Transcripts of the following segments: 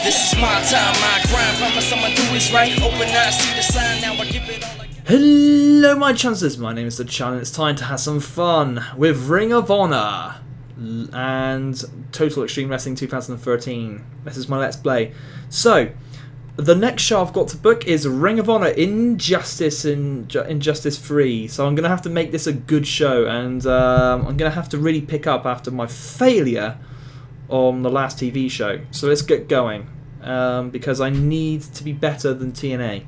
This is my time, my grind. Promise I'ma do what's right. Open eyes, see the sign. Now I give it all I got. Hello my chancellors, my name is the Chun and it's time to have some fun with Ring of Honor and Total Extreme Wrestling 2013. This is my Let's Play. So, the next show I've got to book is Ring of Honor Injustice 3. So I'm going to have to make this a good show, and I'm going to have to really pick up after my failure on the last TV show. So let's get going, because I need to be better than TNA.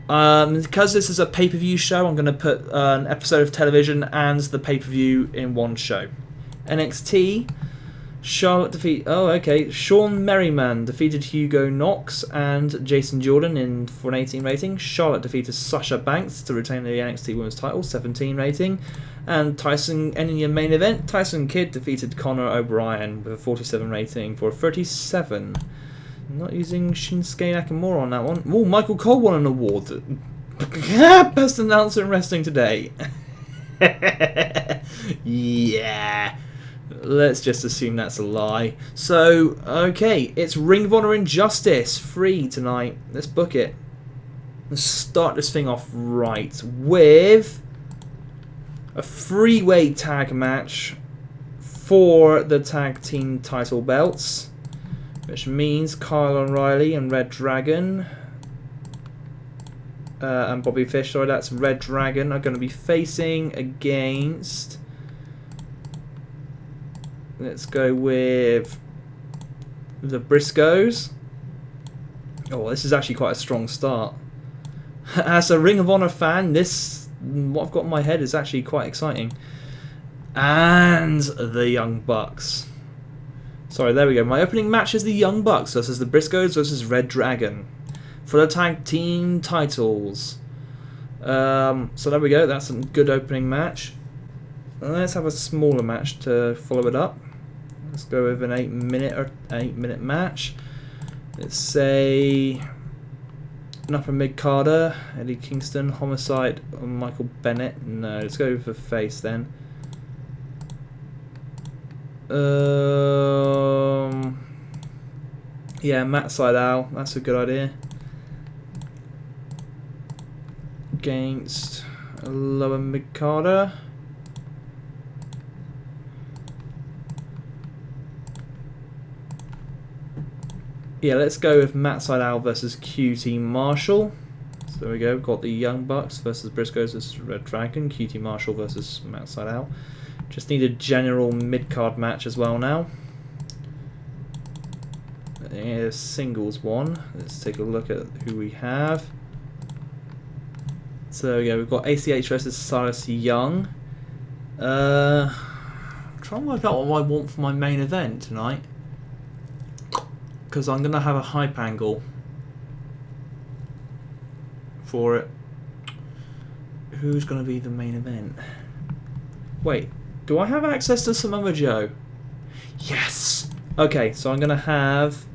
Because this is a pay-per-view show, I'm going to put an episode of television and the pay-per-view in one show. NXT, Charlotte Sean Merriman defeated Hugo Knox and Jason Jordan for an 18 rating. Charlotte defeated Sasha Banks to retain the NXT Women's title, 17 rating. And ending your main event, Tyson Kidd defeated Conor O'Brien with a 47 rating for a 37. Not using Shinsuke Nakamura on that one. Oh, Michael Cole won an award. Best announcer in wrestling today. Yeah. Let's just assume that's a lie. So, okay, it's Ring of Honor Injustice 3 tonight. Let's book it. Let's start this thing off right with a three-way tag match for the tag team title belts, which means Kyle O'Reilly and Red Dragon and Bobby Fish, sorry, that's Red Dragon, are going to be facing against, let's go with the Briscoes. Oh, this is actually quite a strong start. As a Ring of Honor fan, what I've got in my head is actually quite exciting. And the Young Bucks. Sorry, there we go. My opening match is the Young Bucks versus the Briscoes versus Red Dragon for the tag team titles. So there we go. That's a good opening match. Let's have a smaller match to follow it up. Let's go with an 8-minute match. Let's say an upper mid-carder, Eddie Kingston, Homicide, and Michael Bennett. No, let's go for face then. Yeah, Matt Sydal, that's a good idea. Against a lower mid-carder. Yeah, let's go with Matt Sydal versus QT Marshall. So there we go, got the Young Bucks versus Briscoes versus Red Dragon, QT Marshall versus Matt Sydal. Just need a general mid-card match as well now. Here's singles one. Let's take a look at who we have. So there we go, we've got ACH versus Silas Young. I'm trying to work out what I want for my main event tonight, because I'm going to have a hype angle for it. Who's going to be the main event? Wait, do I have access to Samoa Joe? Yes! Okay, so I'm going to have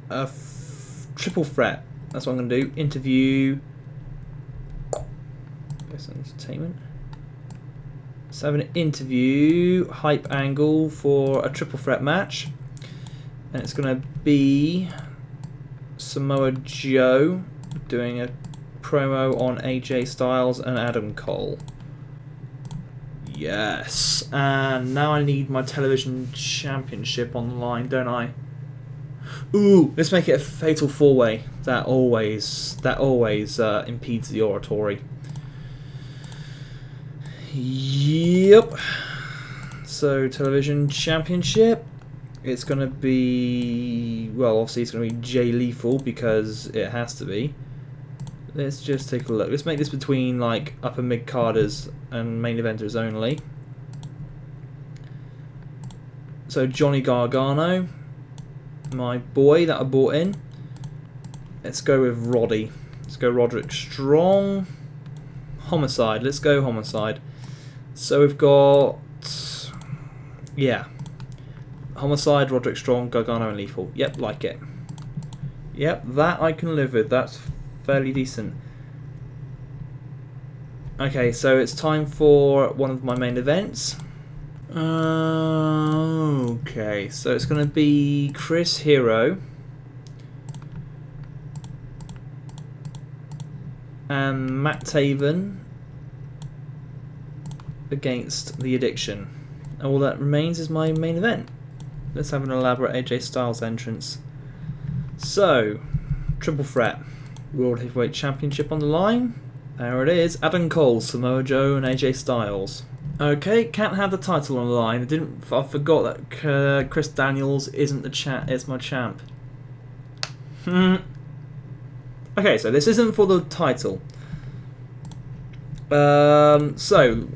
a triple threat. That's what I'm going to do. Interview. Best Entertainment. Let's have an interview hype angle for a triple threat match. And it's going to be Samoa Joe doing a promo on AJ Styles and Adam Cole. Yes, and now I need my television championship on the line, don't I? Ooh, let's make it a fatal four-way. That always impedes the oratory. Yep. So television championship. It's going to be, well, obviously it's going to be Jay Lethal because it has to be. Let's just take a look. Let's make this between like upper mid-carders and main eventers only. So Johnny Gargano, my boy that I bought in. Let's go with Roddy. Let's go Roderick Strong. Homicide. Let's go Homicide. So we've got, yeah, Homicide, Roderick Strong, Gargano and Lethal. Yep, like it. Yep, that I can live with. That's fairly decent. Okay, so it's time for one of my main events. Okay. Okay, so it's going to be Chris Hero and Matt Taven against The Addiction. All that remains is my main event. Let's have an elaborate AJ Styles entrance. So, triple threat. World Heavyweight Championship on the line. There it is. Adam Cole, Samoa Joe and AJ Styles. Okay, can't have the title on the line. I forgot that Chris Daniels isn't the champ. It's my champ. Okay, so this isn't for the title. So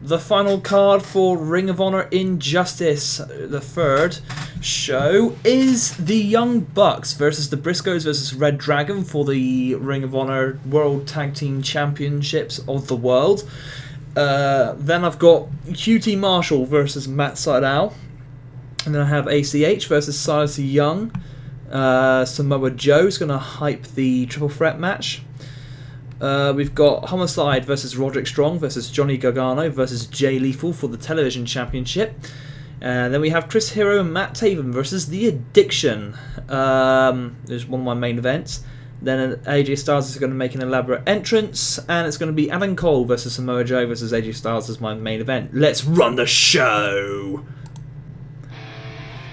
the final card for Ring of Honor Injustice, the third show, is the Young Bucks versus the Briscoes versus Red Dragon for the Ring of Honor World Tag Team Championships of the world. Then I've got QT Marshall versus Matt Sydal. And then I have ACH versus Silas Young. Samoa Joe's going to hype the triple threat match. We've got Homicide versus Roderick Strong versus Johnny Gargano versus Jay Lethal for the television championship. And then we have Chris Hero and Matt Taven versus The Addiction. There's one of my main events. Then AJ Styles is going to make an elaborate entrance, and it's going to be Adam Cole versus Samoa Joe versus AJ Styles as my main event. Let's run the show!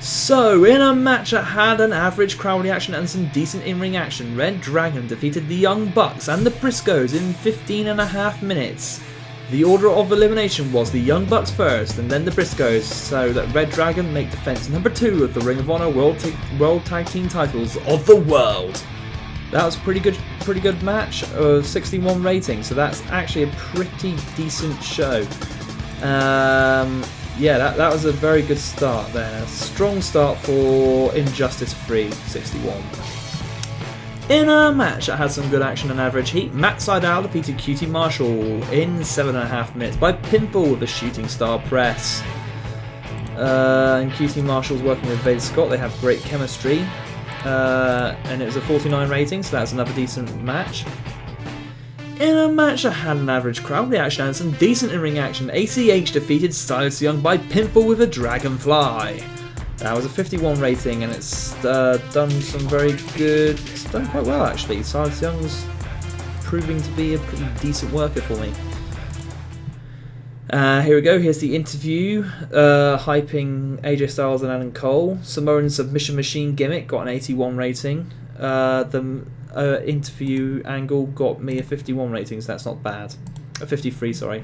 So, in a match that had an average crowd reaction and some decent in-ring action, Red Dragon defeated the Young Bucks and the Briscoes in 15.5 minutes. The order of elimination was the Young Bucks first, and then the Briscoes, so that Red Dragon make defense number 2 of the Ring of Honor World Tag Team titles of the world. That was a pretty good match, 61 rating, so that's actually a pretty decent show. Yeah, that was a very good start there. A strong start for Injustice 3, 61. In a match that had some good action and average heat, Matt Sydal defeated QT Marshall in 7.5 minutes by pinfall with a shooting star press. And QT Marshall's working with Vader Scott, they have great chemistry. And it was a 49 rating, so that's another decent match. In a match that had an average crowd reaction and some decent in-ring action, ACH defeated Silas Young by pinfall with a Dragonfly. That was a 51 rating, and it's done some very good. It's done quite well actually. Silas Young's proving to be a pretty decent worker for me. Here we go, here's the interview, hyping AJ Styles and Adam Cole. Samoan Submission Machine gimmick got an 81 rating. The interview angle got me a 51 rating, so that's not bad. A 53, sorry.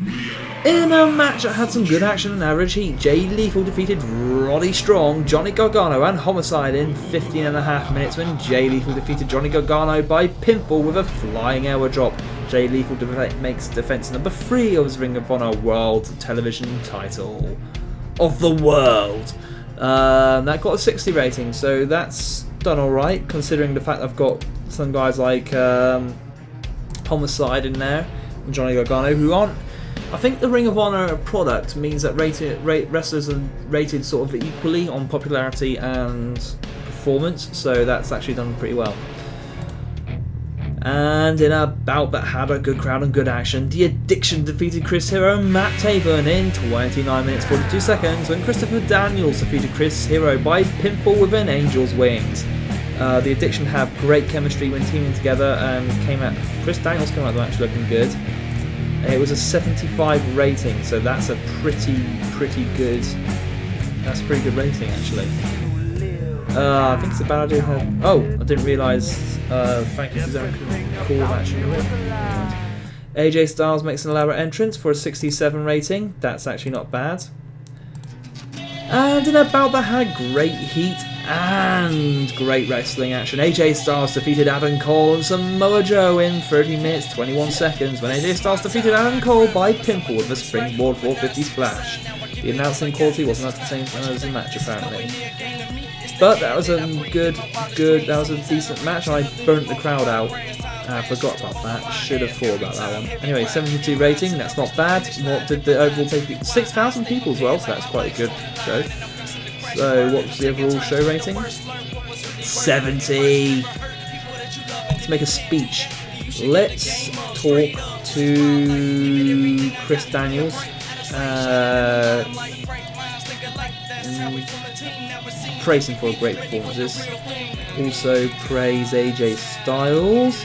In a match that had some good action and average heat, Jay Lethal defeated Roddy Strong, Johnny Gargano and Homicide in 15.5 minutes when Jay Lethal defeated Johnny Gargano by pinfall with a flying elbow drop. Jay Lethal makes defense number 3 of his Ring of Honor World Television title of the world. That got a 60 rating, so that's done alright, considering the fact I've got some guys like Homicide in there and Johnny Gargano who aren't. I think the Ring of Honor product means that wrestlers are rated sort of equally on popularity and performance, so that's actually done pretty well. And in a bout that had a good crowd and good action, The Addiction defeated Chris Hero and Matt Taven in 29 minutes 42 seconds when Christopher Daniels defeated Chris Hero by pinfall with an Angel's Wings. The Addiction have great chemistry when teaming together, and Chris Daniels came out of the match looking good. It was a 75 rating, so that's a pretty good. That's a pretty good rating actually. I think it's a bad idea. Oh, I didn't realise. Thank you for the cool match. AJ Styles makes an elaborate entrance for a 67 rating. That's actually not bad. And in a bout that had great heat and great wrestling action, AJ Styles defeated Adam Cole and Samoa Joe in 30 minutes 21 seconds when AJ Styles defeated Adam Cole by pinfall with a springboard 450 splash. The announcing quality wasn't at the same time as the match apparently. But that was a that was a decent match. I burnt the crowd out. I forgot about that. Should have thought about that one. Anyway, 72 rating, that's not bad. What did the overall take? 6,000 people as well, so that's quite a good show. So what was the overall show rating? 70! Let's make a speech. Let's talk to Chris Daniels. Praise him for great performances. Also praise AJ Styles.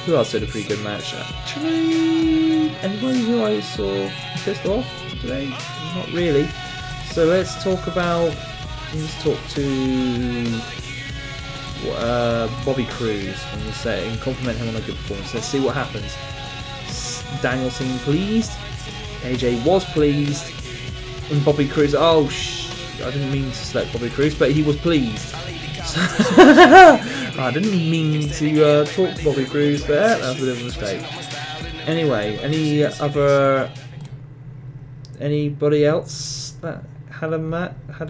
Who else did a pretty good match? Actually, anybody who I saw pissed off today? Not really. So let's talk to Bobby Cruz and compliment him on a good performance. Let's see what happens. Daniel seemed pleased. AJ was pleased. And Bobby Cruz, I didn't mean to select Bobby Cruz, but he was pleased. I didn't mean to talk to Bobby Cruz there, that was a bit of a mistake. Anyway, anybody else that had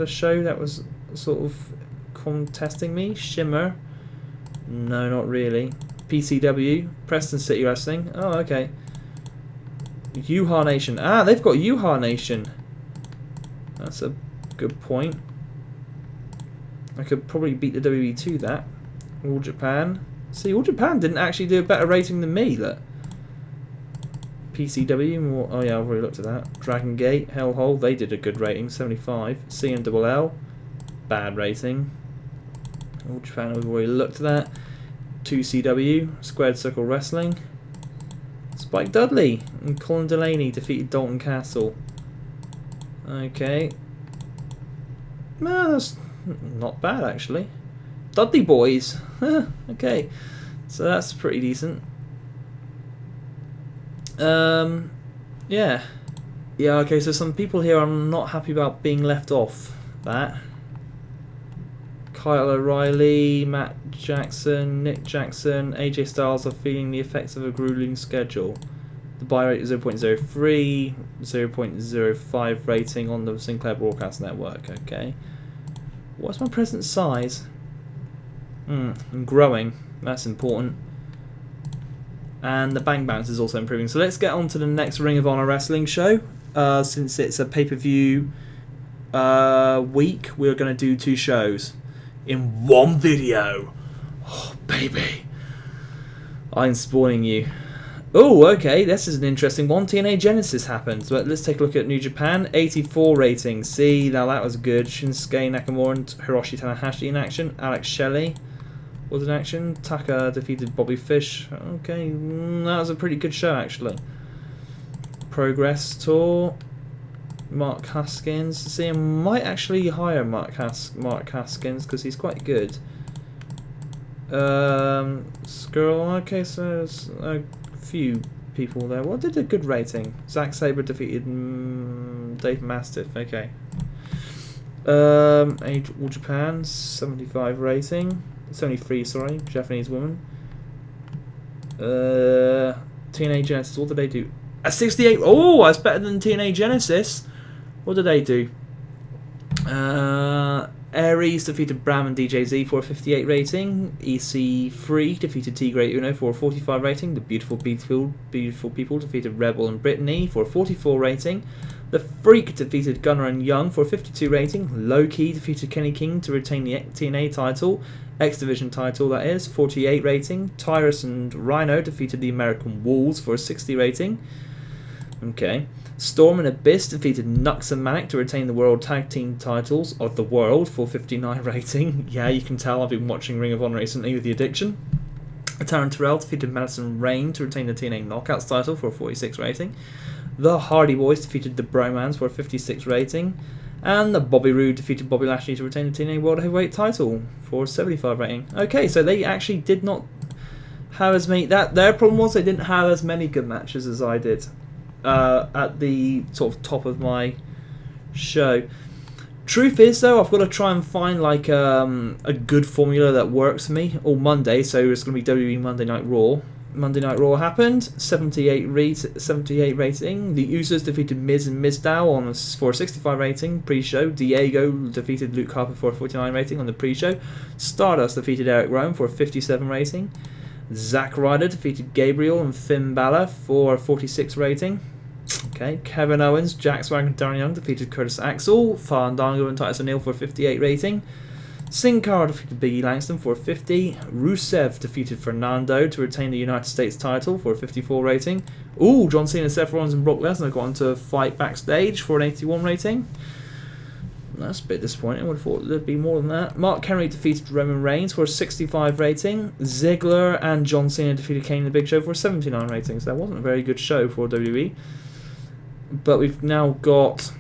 a show that was sort of contesting me? Shimmer? No, not really. PCW, Preston City Wrestling. Oh, okay. Yuha Nation. Ah, they've got Yuha Nation. That's a good point. I could probably beat the WWE to that. All Japan. See, All Japan didn't actually do a better rating than me. Look. PCW, more. Oh yeah, I've already looked at that. Dragon Gate, Hellhole, they did a good rating, 75. CMLL, bad rating. All Japan, we've already looked at that. 2CW, Squared Circle Wrestling. Spike Dudley and Colin Delaney defeated Dalton Castle. Okay. No, that's not bad actually. Dudley Boys. Okay. So that's pretty decent. Yeah. Yeah, okay, so some people here are not happy about being left off that. Kyle O'Reilly, Matt Jackson, Nick Jackson, AJ Styles are feeling the effects of a grueling schedule. The buy rate is 0.03, 0.05 rating on the Sinclair Broadcast Network, okay. What's my present size? I'm growing, that's important. And the bank balance is also improving. So let's get on to the next Ring of Honor Wrestling show. Since it's a pay-per-view week, we're going to do 2 shows in one video. Oh, baby. I'm spoiling you. Oh, okay, this is an interesting one. TNA Genesis happened. But let's take a look at New Japan. 84 rating. See, now that was good. Shinsuke Nakamura and Hiroshi Tanahashi in action. Alex Shelley was in action. Taka defeated Bobby Fish. Okay, that was a pretty good show, actually. Progress Tour. Mark Haskins. See, I might actually hire Mark Haskins because he's quite good. Skrull. Okay, so there's a few people there. What did a good rating? Zack Sabre defeated Dave Mastiff. Okay. Age All Japan 75 rating. 73, sorry. Japanese woman. TNA Genesis. What did they do? A 68. Oh, that's better than TNA Genesis. What did they do? Aries defeated Bram and DJZ for a 58 rating. EC3 defeated T-Great Uno for a 45 rating. The Beautiful People defeated Rebel and Brittany for a 44 rating. The Freak defeated Gunner and Young for a 52 rating. Low Key defeated Kenny King to retain the TNA title. X Division title, that is, 48 rating. Tyrus and Rhino defeated the American Wolves for a 60 rating. Okay. Storm and Abyss defeated Nux and Manic to retain the World Tag Team titles of the world for 59 rating. Yeah, you can tell I've been watching Ring of Honor recently with the addiction. Taryn Terrell defeated Madison Rain to retain the TNA Knockouts title for a 46 rating. The Hardy Boys defeated the Bromans for a 56 rating. And the Bobby Roode defeated Bobby Lashley to retain the TNA World Heavyweight title for a 75 rating. Okay, so they actually did not have as many... Their problem was they didn't have as many good matches as I did. At the sort of top of my show. Truth is, though, I've got to try and find like a good formula that works for me. All Monday, so it's going to be WWE Monday Night Raw. Monday Night Raw happened. 78 rating. The Usos defeated Miz and Mizdow for a 65 rating pre-show. Diego defeated Luke Harper for a 49 rating on the pre-show. Stardust defeated Eric Rowan for a 57 rating. Zack Ryder defeated Gabriel and Finn Balor for a 46 rating. Okay, Kevin Owens, Jack Swagger and Darren Young defeated Curtis Axel, Fandango and Titus O'Neil for a 58 rating. Sin Cara defeated Biggie Langston for a 50. Rusev defeated Fernando to retain the United States title for a 54 rating. Ooh, John Cena, Seth Rollins and Brock Lesnar got into a fight backstage for an 81 rating. That's a bit disappointing. I would have thought there'd be more than that. Mark Henry defeated Roman Reigns for a 65 rating. Ziggler and John Cena defeated Kane in the Big Show for a 79 rating. So that wasn't a very good show for WWE. But we've now got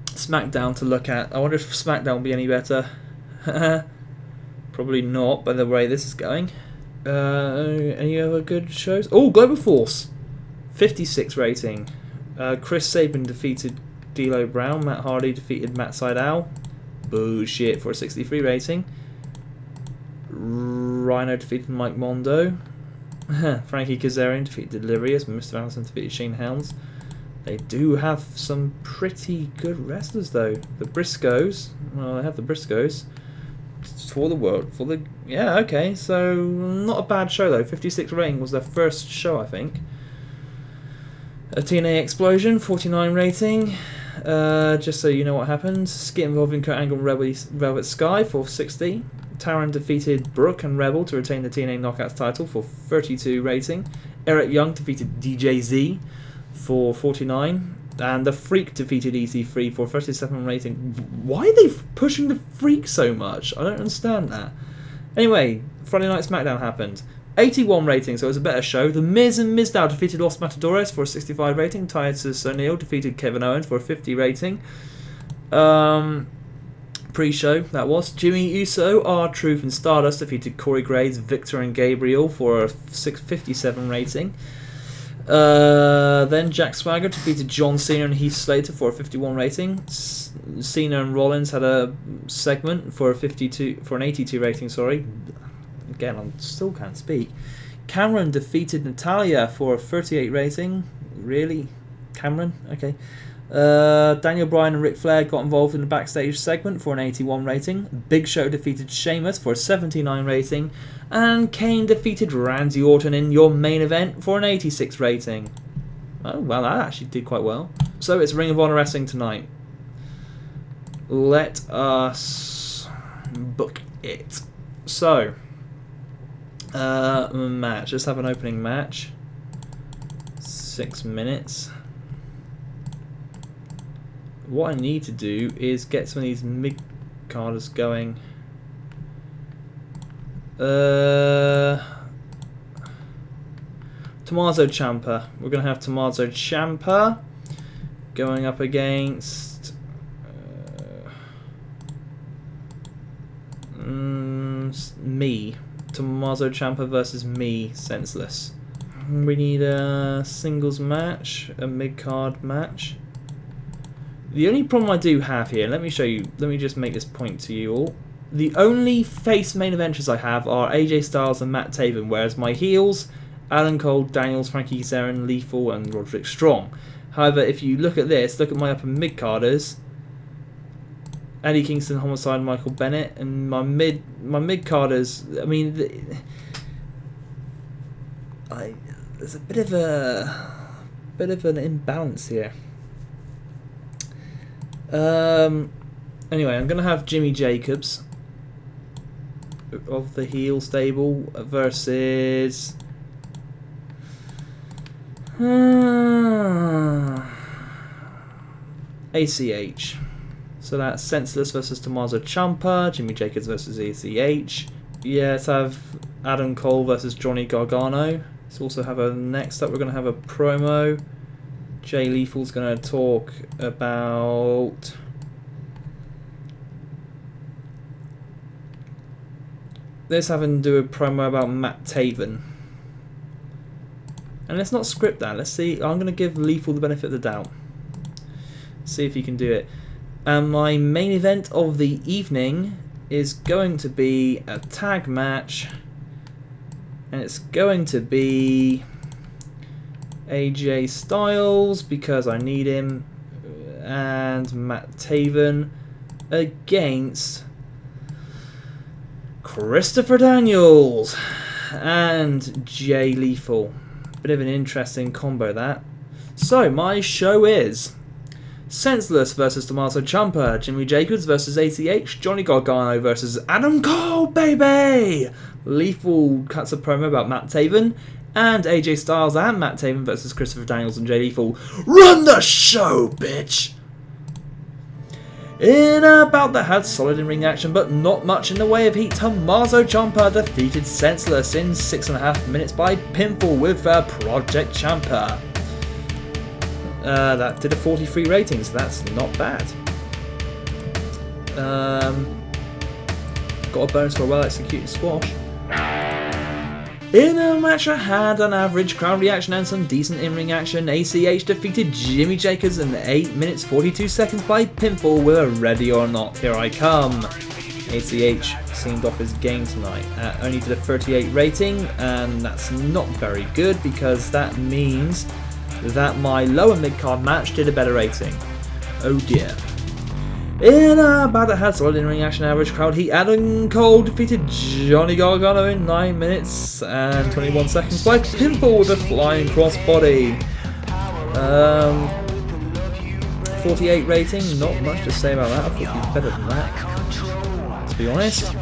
SmackDown to look at. I wonder if SmackDown will be any better. Probably not, by the way this is going. Any other good shows? Oh, Global Force. 56 rating. Chris Sabin defeated D'Lo Brown. Matt Hardy defeated Matt Sydal. Bullshit for a 63 rating. Rhino defeated Mike Mondo. Frankie Kazarian defeated Delirious. Mr. Anderson defeated Shane Helms. They do have some pretty good wrestlers though. The Briscoes. Well, they have the Briscoes. For the world. Yeah, okay. So, not a bad show though. 56 rating was their first show, I think. A TNA Explosion, 49 rating. Just so you know what happened. Skit involving Kurt Angle and Velvet Sky for 60. Taron defeated Brooke and Rebel to retain the TNA Knockouts title for 32 rating. Eric Young defeated DJZ for 49. And The Freak defeated EC3 for 37 rating. Why are they pushing The Freak so much? I don't understand that. Anyway, Friday Night SmackDown happened. 81 rating, so it was a better show. The Miz and Mizdow defeated Los Matadores for a 65 rating. Titus O'Neil defeated Kevin Owens for a 50 rating. Pre-show, that was. Jimmy Uso, R-Truth and Stardust defeated Corey Graves, Victor and Gabriel for a 57 rating. Then Jack Swagger defeated John Cena and Heath Slater for a 51 rating. Cena and Rollins had a segment for an 82 rating, sorry. Again, I still can't speak. Cameron defeated Natalia for a 38 rating. Really? Cameron? Okay. Daniel Bryan and Ric Flair got involved in the backstage segment for an 81 rating. Big Show defeated Sheamus for a 79 rating. And Kane defeated Randy Orton in your main event for an 86 rating. Oh, well, that actually did quite well. So it's Ring of Honor Wrestling tonight. Let us book it. So, match. Let's have an opening match. 6 minutes. What I need to do is get some of these mid-carders going. Tommaso Ciampa. We're going to have Tommaso Ciampa going up against me. Tommaso Ciampa versus me, Senseless. We need a singles match, a mid-card match. The only problem I do have here, let me show you, let me just make this point to you all. The only face main eventers I have are AJ Styles and Matt Taven, whereas my heels, Adam Cole, Daniels, Frankie Kazarian, Lethal and Roderick Strong. However, if you look at this, look at my upper mid-carders, Eddie Kingston, Homicide, Michael Bennett, and my mid-carders, I mean, there's a bit of an imbalance here. Anyway, I'm going to have Jimmy Jacobs of the heel stable versus ACH. So that's Senseless versus Tommaso Ciampa, Jimmy Jacobs versus ACH. Yeah, let's have Adam Cole versus Johnny Gargano. Let's also have next up we're going to have a promo. Jay Lethal's going to talk about let's have him do a promo about Matt Taven. And let's not script that. Let's see. I'm going to give Lethal the benefit of the doubt. See if he can do it. And my main event of the evening is going to be a tag match. And it's going to be AJ Styles, because I need him, and Matt Taven against Christopher Daniels and Jay Lethal. Bit of an interesting combo that. So my show is Senseless versus Tommaso Ciampa, Jimmy Jacobs versus ACH, Johnny Gargano versus Adam Cole, baby! Lethal cuts a promo about Matt Taven, and AJ Styles and Matt Taven versus Christopher Daniels and Jay Lethal. Run the show, bitch! In a bout that had solid in-ring action but not much in the way of heat, Tommaso Ciampa defeated Senseless in 6.5 minutes by pinfall with Project Ciampa. That did a 43 rating, so that's not bad. Got a bonus for a well-executed squash. In a match that had an average crowd reaction and some decent in-ring action, ACH defeated Jimmy Jacobs in 8 minutes 42 seconds by pinfall with a Ready or Not, Here I Come. ACH seemed off his game tonight. Only did a 38 rating, and that's not very good because that means that my lower mid-card match did a better rating. Oh dear. In a bout that had solid in-ring action, average crowd heat, Adam Cole defeated Johnny Gargano in 9 minutes and 21 seconds by pinfall with a flying crossbody. 48 rating, not much to say about that. I thought it'd be better than that, to be honest.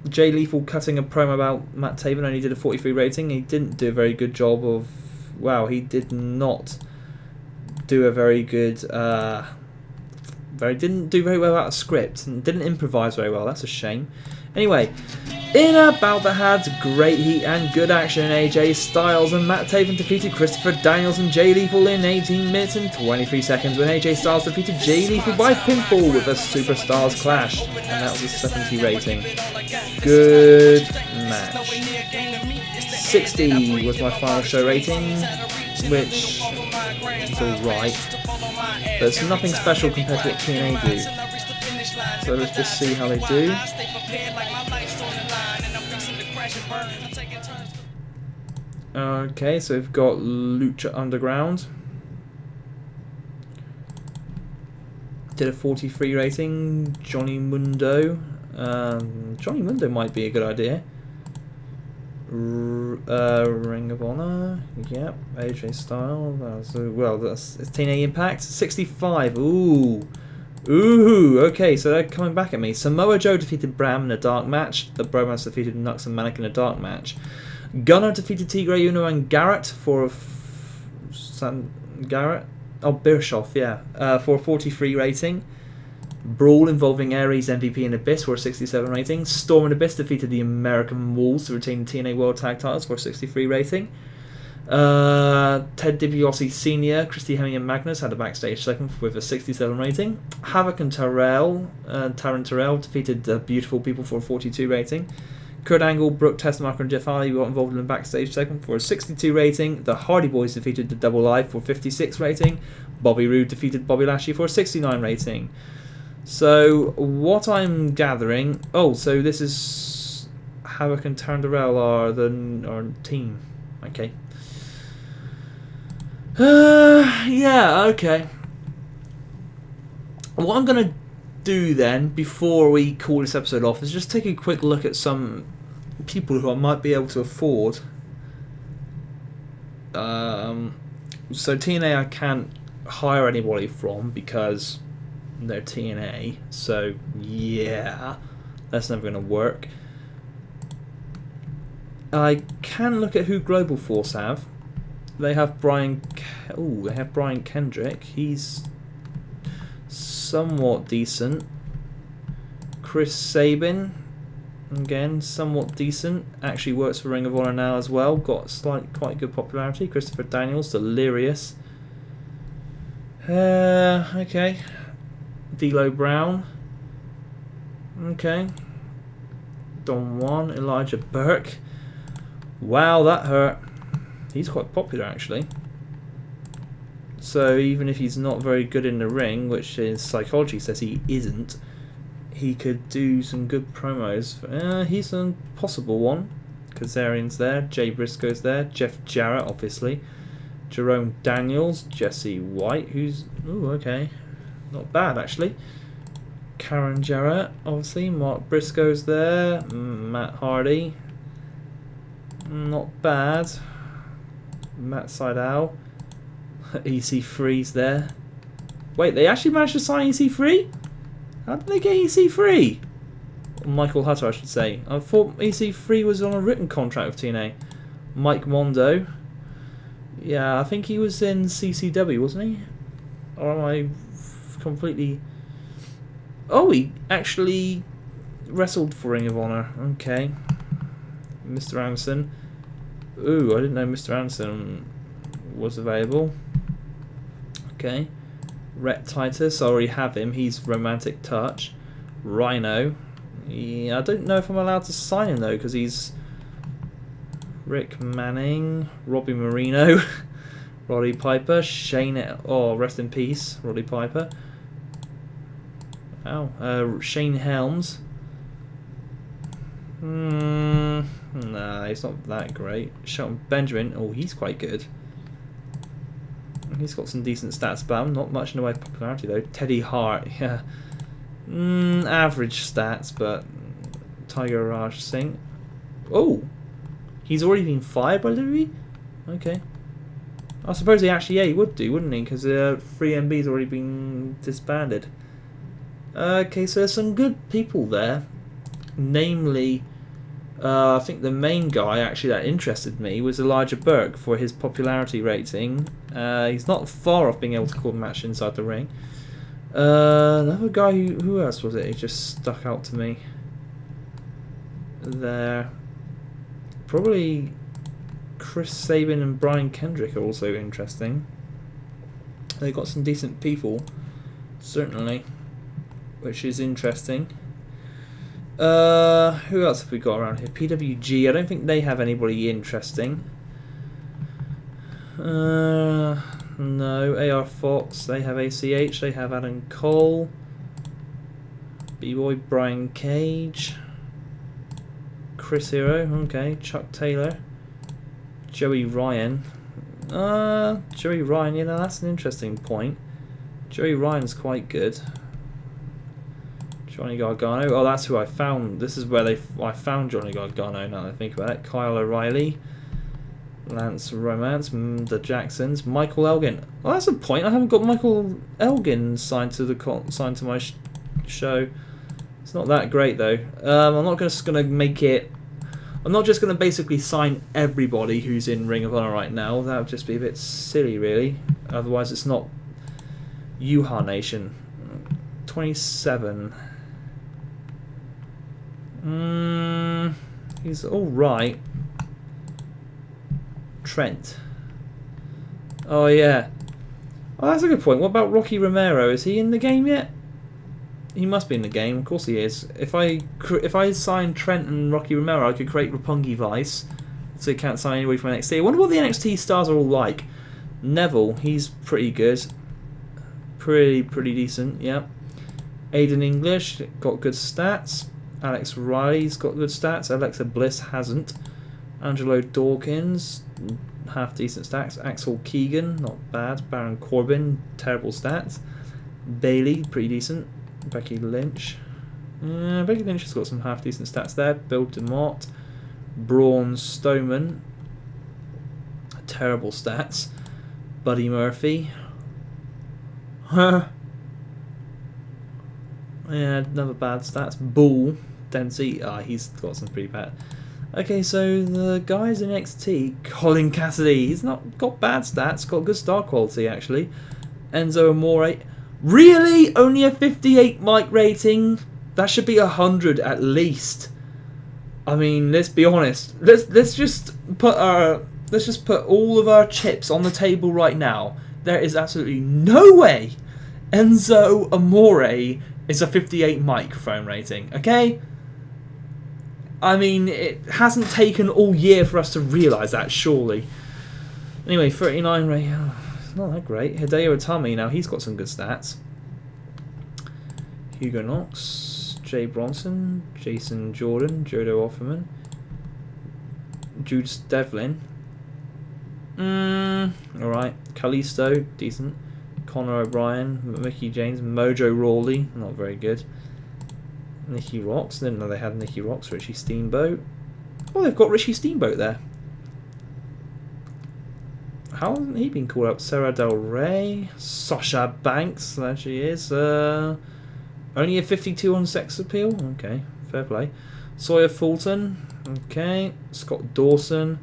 Jay Lethal cutting a promo about Matt Taven only did a 43 rating. He didn't do a very good job of... Wow, he did not do a very good... didn't do very well out of script and didn't improvise very well. That's a shame. Anyway, in a bout that had great heat and good action, AJ Styles and Matt Taven defeated Christopher Daniels and Jay Lethal in 18 minutes and 23 seconds when AJ Styles defeated Jay Lethal by pinfall with a Superstars Clash, and that was a 70 rating. Good match. 60 was my final show rating, which is alright. But it's nothing special compared to what TNA do. So let's just see how they do. Okay, so we've got Lucha Underground. Did a 43 rating. Johnny Mundo. Johnny Mundo might be a good idea. Ring of Honor, yep. AJ Styles, that's TNA Impact. 65, ooh, okay, so they're coming back at me. Samoa Joe defeated Bram in a dark match. The Bromance defeated Nux and Manic in a dark match. Gunner defeated Tigre Uno and Garrett for Bischoff, yeah, for a 43 rating. Brawl involving Aries, MVP, and Abyss for a 67 rating. Storm and Abyss defeated the American Wolves to retain the TNA World Tag Titles for a 63 rating. Ted DiBiase Sr., Christy Hemming and Magnus had a backstage segment with a 67 rating. Havoc and Taryn Terrell defeated the Beautiful People for a 42 rating. Kurt Angle, Brooke Tessmacher and Jeff Hardy got involved in a backstage segment for a 62 rating. The Hardy Boys defeated the Double Live for a 56 rating. Bobby Roode defeated Bobby Lashley for a 69 rating. So, what I'm gathering... Oh, so this is... Havoc and Tarandurell are team. Okay. Yeah, okay. What I'm going to do then, before we call this episode off, is just take a quick look at some people who I might be able to afford. So TNA I can't hire anybody from because... they're TNA, so yeah, that's never going to work. I can look at who Global Force have. They have Brian Kendrick. He's somewhat decent. Chris Sabin, again, somewhat decent. Actually works for Ring of Honor now as well. Got quite good popularity. Christopher Daniels, Delirious. Okay. D'Lo Brown. Okay. Don Juan, Elijah Burke. Wow, that hurt. He's quite popular actually. So even if he's not very good in the ring, which his psychology says he isn't, he could do some good promos. He's a possible one. Kazarian's there, Jay Briscoe's there, Jeff Jarrett obviously, Jerome Daniels, Jesse White, who's okay. Not bad, actually. Karen Jarrett, obviously. Mark Briscoe's there. Matt Hardy. Not bad. Matt Sydal. EC3's there. Wait, they actually managed to sign EC3? How did they get EC3? Michael Hutter, I should say. I thought EC3 was on a written contract with TNA. Mike Mondo. Yeah, I think he was in CCW, wasn't he? Or am I completely... Oh, he actually wrestled for Ring of Honor. Okay. Mr. Anderson. Ooh, I didn't know Mr. Anderson was available. Okay. Rhett Titus, I already have him. He's Romantic Touch. Rhino. Yeah, I don't know if I'm allowed to sign him though, because he's Rick Manning, Robbie Marino, Roddy Piper, Shane. Oh, rest in peace, Roddy Piper. Ow. Shane Helms. Nah, he's not that great. Shelton Benjamin. Oh, he's quite good. He's got some decent stats, but not much in the way of popularity though. Teddy Hart, yeah. Average stats, but Tiger Raj Singh. Oh, he's already been fired by Louis? Okay. I suppose he actually, yeah, he would do, wouldn't he? Because 3MB's already been disbanded. Okay, so there's some good people there. Namely, I think the main guy actually that interested me was Elijah Burke for his popularity rating. He's not far off being able to call a match inside the ring. Another guy who else was it? He just stuck out to me. There, probably Chris Sabin and Brian Kendrick are also interesting. They got some decent people, certainly, which is interesting. Who else have we got around here? PWG. I don't think they have anybody interesting. No. AR Fox. They have ACH. They have Adam Cole. B-Boy Brian Cage. Chris Hero. Okay. Chuck Taylor. Joey Ryan. Joey Ryan. You know, that's an interesting point. Joey Ryan's quite good. Johnny Gargano. Oh, that's who I found. This is where I found Johnny Gargano. Now that I think about it. Kyle O'Reilly, Lance Romance, the Jacksons, Michael Elgin. Oh, that's a point. I haven't got Michael Elgin signed to my show. It's not that great though. I'm not just gonna make it. I'm not just gonna basically sign everybody who's in Ring of Honor right now. That would just be a bit silly, really. Otherwise, it's not Yuha Nation. 27. He's alright. Trent. Oh yeah. Oh, that's a good point. What about Rocky Romero? Is he in the game yet? He must be in the game. Of course he is. If I sign Trent and Rocky Romero, I could create Roppongi Vice, so you can't sign anybody from NXT. I wonder what the NXT stars are all like. Neville, he's pretty good. Pretty decent. Yeah. Aiden English got good stats. Alex Riley's got good stats. Alexa Bliss hasn't. Angelo Dawkins, half decent stats. Axel Keegan, not bad. Baron Corbin, terrible stats. Bailey, pretty decent. Becky Lynch. Becky Lynch has got some half decent stats there. Bill DeMott. Braun Strowman, terrible stats. Buddy Murphy. Yeah, another bad stats. Bull Dempsey. He's got some pretty bad. Okay, so the guys in NXT, Colin Cassidy, he's not got bad stats, got good star quality actually. Enzo Amore, really? Only a 58 mic rating? That should be 100 at least. I mean, let's be honest. Let's just put all of our chips on the table right now. There is absolutely no way Enzo Amore is a 58 microphone rating, okay? I mean, it hasn't taken all year for us to realise that, surely. Anyway, 39 rate, it's not that great. Hideo Itami, now he's got some good stats. Hugo Knox, Jay Bronson, Jason Jordan, Jodo Offerman, Jude Devlin. Alright. Kalisto, decent. Conor O'Brien, Mickey James, Mojo Rawley, not very good. Nikki Rocks, didn't know they had Nikki Rocks. Richie Steamboat. Oh, they've got Richie Steamboat there. How hasn't he been called up? Sarah Del Rey, Sasha Banks, there she is. Only a 52 on sex appeal? Okay, fair play. Sawyer Fulton, okay. Scott Dawson,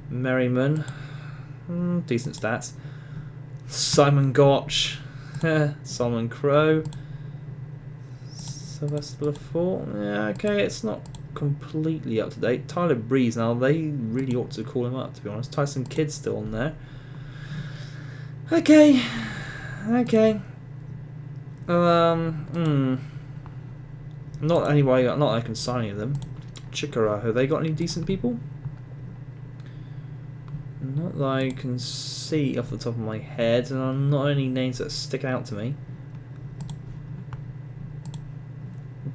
Merriman, decent stats. Simon Gotch, Solomon Crow. Sylvester Lafort. Yeah, okay, it's not completely up to date. Tyler Breeze, now they really ought to call him up, to be honest. Tyson Kidd's still on there. Okay. Okay. Not anyway, not that I can sign any of them. Chikara, have they got any decent people? Not that I can see off the top of my head, and not any names that stick out to me.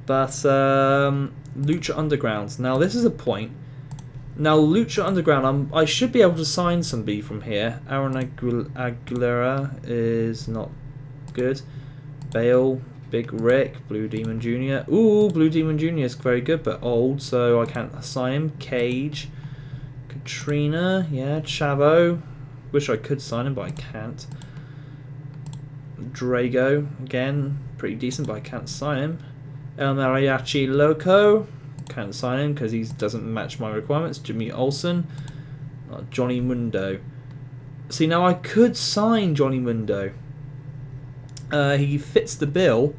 But Lucha Underground. Now this is a point. Now Lucha Underground, I should be able to sign somebody from here. Aaron Aguilera is not good. Bale, Big Rick, Blue Demon Jr. Ooh, Blue Demon Jr. is very good, but old, so I can't sign him. Cage, Katrina, yeah, Chavo. Wish I could sign him, but I can't. Drago, again, pretty decent, but I can't sign him. El Mariachi Loco, can't sign him because he doesn't match my requirements. Jimmy Olsen, Johnny Mundo. See, now I could sign Johnny Mundo. He fits the bill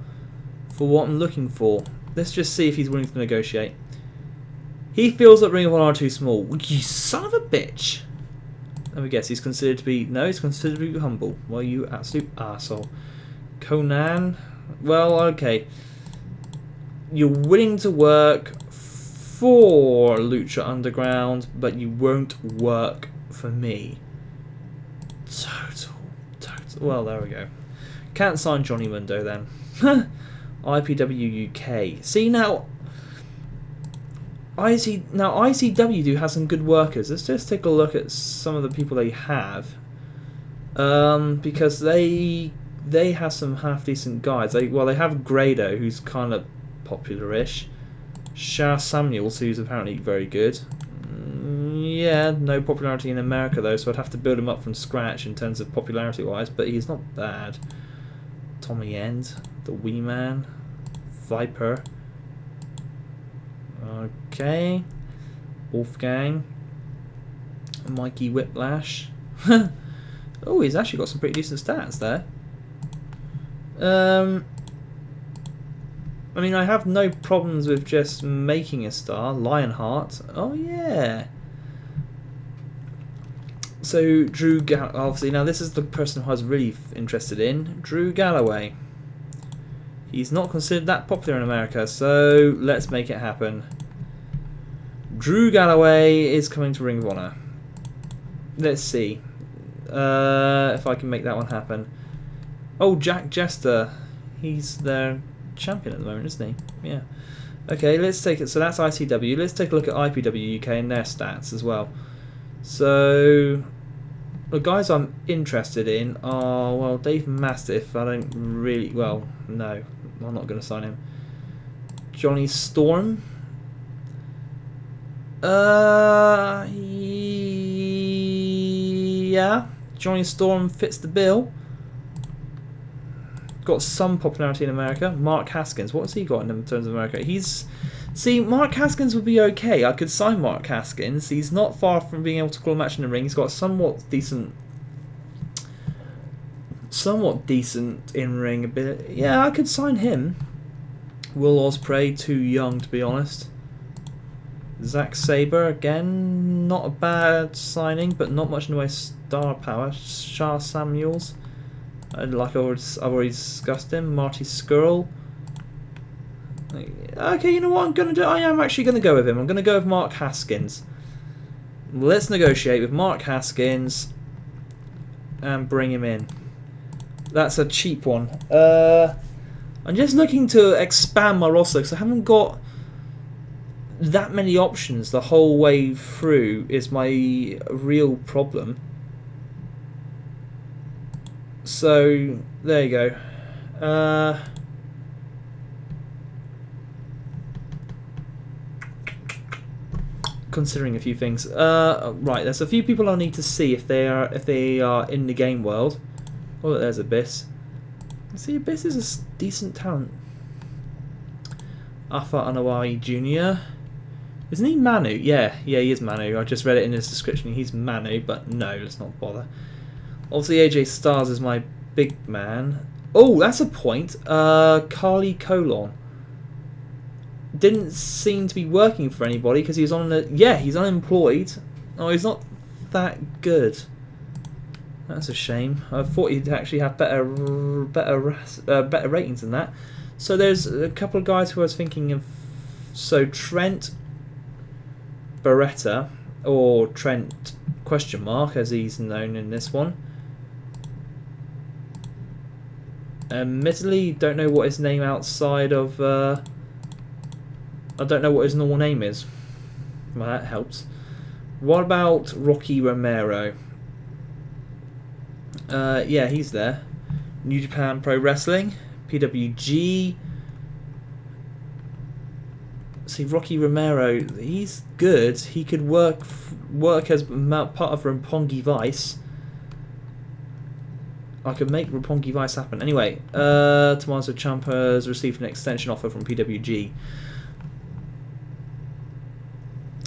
for what I'm looking for. Let's just see if he's willing to negotiate. He feels that Ring of Honor are too small. You son of a bitch! Let me guess, he's considered to be... No, he's considered to be humble. Well, you absolute arsehole. Conan... Well, okay. You're willing to work for Lucha Underground, but you won't work for me. Total. Well, there we go. Can't sign Johnny Mundo then. IPW UK. See now, ICW do have some good workers. Let's just take a look at some of the people they have, because they have some half decent guys. They have Grado, who's kind of popular-ish. Shah Samuels, who's apparently very good. Yeah, no popularity in America though, so I'd have to build him up from scratch in terms of popularity-wise, but he's not bad. Tommy End, the Wee Man, Viper. Okay. Wolfgang. Mikey Whiplash. Oh, he's actually got some pretty decent stats there. I mean, I have no problems with just making a star. Lionheart. Oh, yeah. So, Drew Galloway. Obviously, now this is the person who I was really interested in. Drew Galloway. He's not considered that popular in America, so let's make it happen. Drew Galloway is coming to Ring of Honor. Let's see if I can make that one happen. Oh, Jack Jester. He's their champion at the moment, isn't he? Yeah. Okay, let's take it. So that's ICW. Let's take a look at IPW UK and their stats as well. So the guys I'm interested in are, well, Dave Mastiff. I don't really... Well, no. I'm not going to sign him. Johnny Storm. Yeah. Johnny Storm fits the bill. Got some popularity in America. Mark Haskins. What has he got in terms of America? See, Mark Haskins would be okay. I could sign Mark Haskins. He's not far from being able to call a match in the ring. He's got somewhat decent in-ring ability. Yeah, I could sign him. Will Ospreay, too young to be honest. Zack Sabre, again, not a bad signing, but not much in the way of star power. Shah Samuels, like I've already discussed him. Marty Skrull. Okay, you know what I'm going to do? I am actually going to go with him. I'm going to go with Mark Haskins. Let's negotiate with Mark Haskins and bring him in. That's a cheap one. I'm just looking to expand my roster because I haven't got that many options the whole way through is my real problem. So there you go. Considering a few things. Right, there's a few people I need to see if they are in the game world. Oh, there's Abyss. See, Abyss is a decent talent. Afa Anawai Jr. Isn't he Manu? Yeah, he is Manu. I just read it in his description. He's Manu, but no, let's not bother. Obviously, AJ Styles is my big man. Oh, that's a point. Carly Colon didn't seem to be working for anybody because he was on the. Yeah, he's unemployed. Oh, he's not that good. That's a shame. I thought he'd actually have better ratings than that. So there's a couple of guys who I was thinking of. So Trent Beretta, or Trent question mark as he's known in this one. Admittedly, don't know what his name outside of. I don't know what his normal name is. Well, that helps. What about Rocky Romero? Yeah, he's there. New Japan Pro Wrestling, PWG. See, Rocky Romero, he's good. He could work as part of Roppongi Vice. I could make Roppongi Vice happen. Anyway, Tommaso Ciampa has received an extension offer from PWG.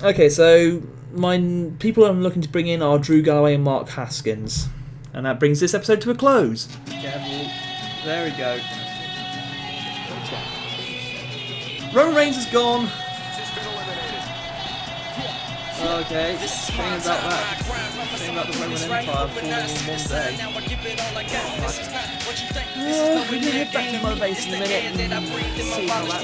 Okay, so my people I'm looking to bring in are Drew Galloway and Mark Haskins. And that brings this episode to a close. Careful. There we go. Roman Reigns is gone. Okay, saying about that. Saying about the Roman Empire falling in one day. We're going to head back to Mother Base in a minute and see how that